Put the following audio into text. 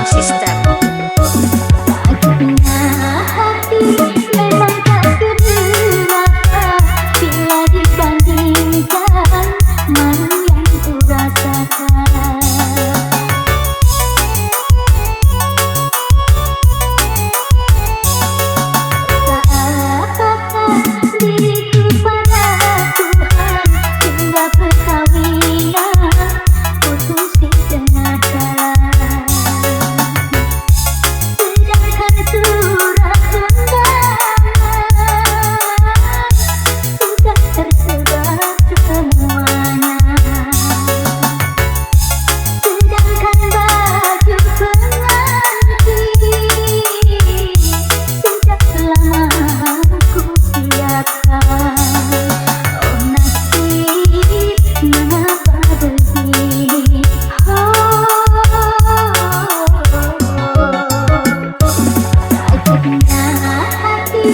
Sound System. Sakitnya hati memang tak seberapa bila dibandingkan malu yang ku rasakan. Seakan diriku pada Tuhan hingga perkawinan putus di tengah jalan. Sedangkan surat undangan sudah tersebar semuanya. Sedangkan baju pengantin sejak lama ku siapkan. Oh nasib, mengapa begini? Sakitnya hati